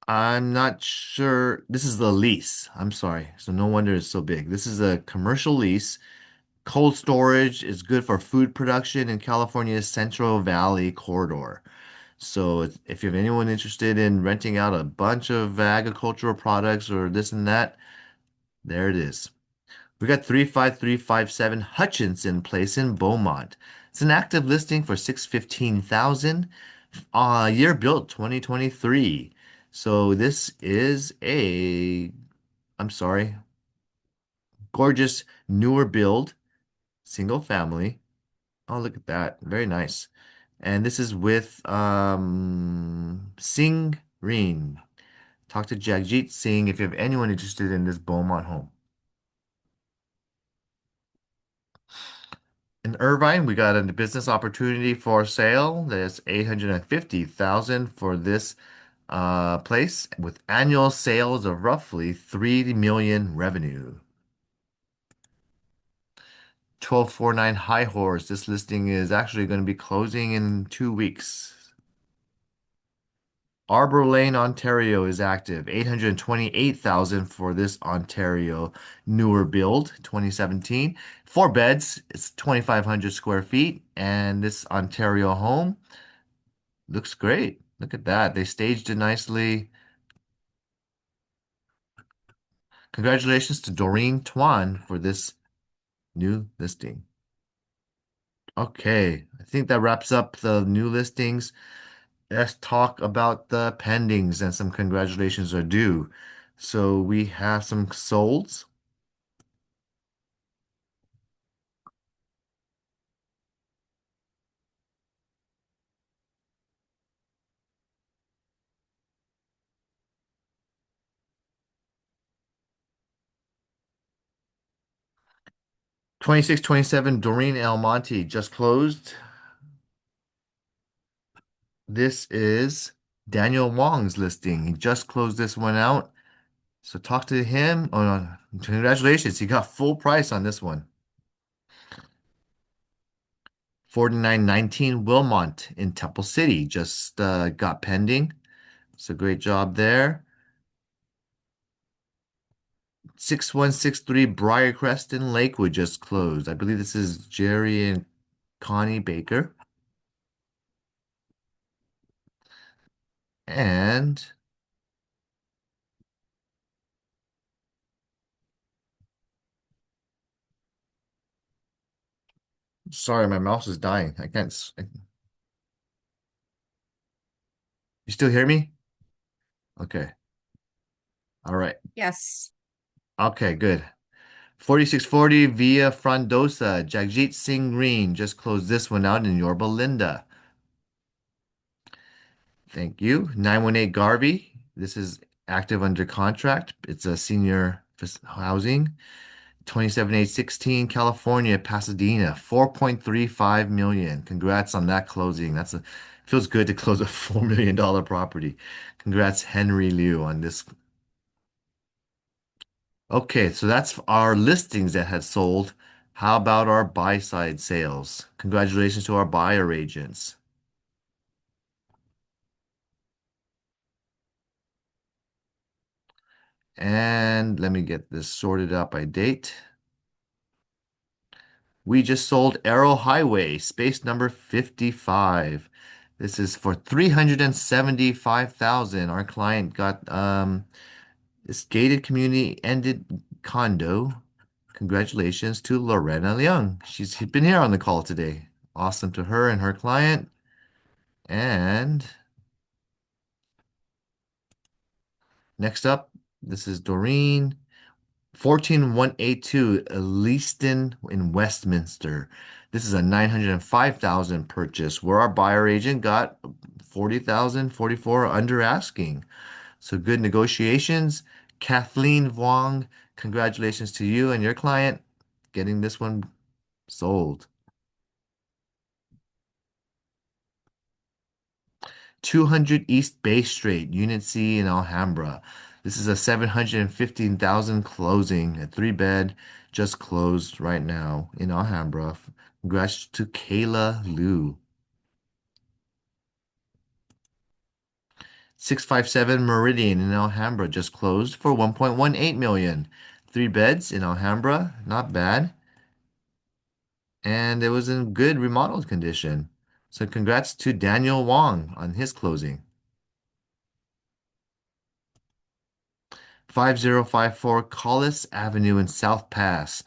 I'm not sure. This is the lease. I'm sorry. So no wonder it's so big. This is a commercial lease. Cold storage is good for food production in California's Central Valley corridor. So if you have anyone interested in renting out a bunch of agricultural products or this and that, there it is. We got 35357 Hutchinson Place in Beaumont. It's an active listing for 615,000. Year built 2023. So this is I'm sorry, gorgeous newer build, single family. Oh, look at that. Very nice. And this is with Singh Reen. Talk to Jagjit Singh if you have anyone interested in this Beaumont home. In Irvine, we got a business opportunity for sale. There's 850,000 for this place with annual sales of roughly 3 million revenue. 1249 High Horse. This listing is actually going to be closing in 2 weeks. Arbor Lane, Ontario is active. 828,000 for this Ontario newer build, 2017. 4 beds, it's 2,500 square feet, and this Ontario home looks great. Look at that. They staged it nicely. Congratulations to Doreen Tuan for this new listing. Okay, I think that wraps up the new listings. Let's talk about the pendings and some congratulations are due. So we have some solds. 2627 Doreen Almonte just closed. This is Daniel Wong's listing. He just closed this one out. So talk to him. Oh, no. Congratulations. He got full price on this one. 4919 Wilmont in Temple City just got pending. So great job there. 6163 Briarcrest in Lakewood just closed. I believe this is Jerry and Connie Baker. And sorry, my mouse is dying. I can't. You still hear me? Okay. All right. Yes. Okay, good. 4640 Via Frondosa, Jagjit Singh Green just closed this one out in Yorba Linda. Thank you. 918 Garvey. This is active under contract. It's a senior housing. 27816 California, Pasadena, 4.35 million. Congrats on that closing. Feels good to close a $4 million property. Congrats, Henry Liu, on this. Okay, so that's our listings that had sold. How about our buy side sales? Congratulations to our buyer agents. And let me get this sorted out by date. We just sold Arrow Highway, space number 55. This is for 375,000. Our client got this gated community ended condo. Congratulations to Lorena Leung. She's been here on the call today. Awesome to her and her client. And next up, this is Doreen. 14182 Leaston in Westminster. This is a 905,000 purchase where our buyer agent got 40,000, 44 under asking. So good negotiations. Kathleen Wong, congratulations to you and your client getting this one sold. 200 East Bay Street, Unit C in Alhambra. This is a 715,000 closing, a 3-bed, just closed right now in Alhambra. Congrats to Kayla Liu. 657 Meridian in Alhambra just closed for 1.18 million. 3 beds in Alhambra, not bad. And it was in good remodeled condition. So congrats to Daniel Wong on his closing. 5054 Collis Avenue in South Pass.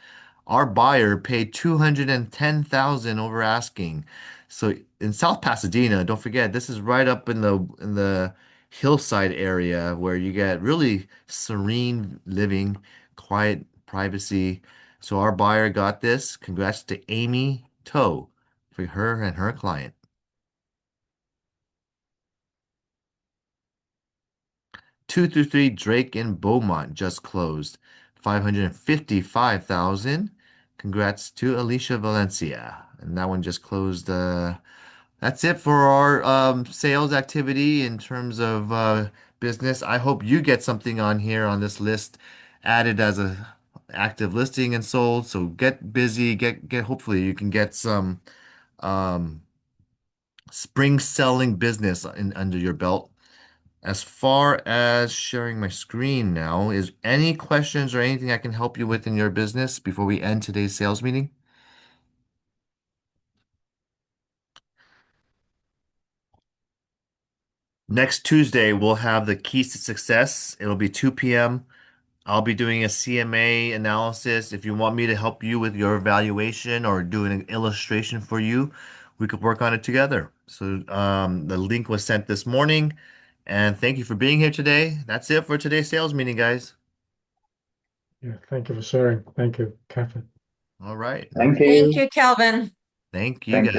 Our buyer paid 210,000 over asking. So in South Pasadena, don't forget this is right up in the hillside area where you get really serene living, quiet privacy. So our buyer got this. Congrats to Amy Toe for her and her client. 223 Drake in Beaumont just closed. 555,000. Congrats to Alicia Valencia. And that one just closed. That's it for our sales activity in terms of business. I hope you get something on here on this list added as a active listing and sold. So get busy, get hopefully you can get some um, spring selling business in under your belt. As far as sharing my screen now, is any questions or anything I can help you with in your business before we end today's sales meeting? Next Tuesday, we'll have the keys to success. It'll be 2 p.m. I'll be doing a CMA analysis. If you want me to help you with your evaluation or do an illustration for you, we could work on it together. So the link was sent this morning, and thank you for being here today. That's it for today's sales meeting, guys. Yeah, thank you for sharing. Thank you, Catherine. All right. Thank Thank you. you, Kelvin. Thank you, Thank you. guys.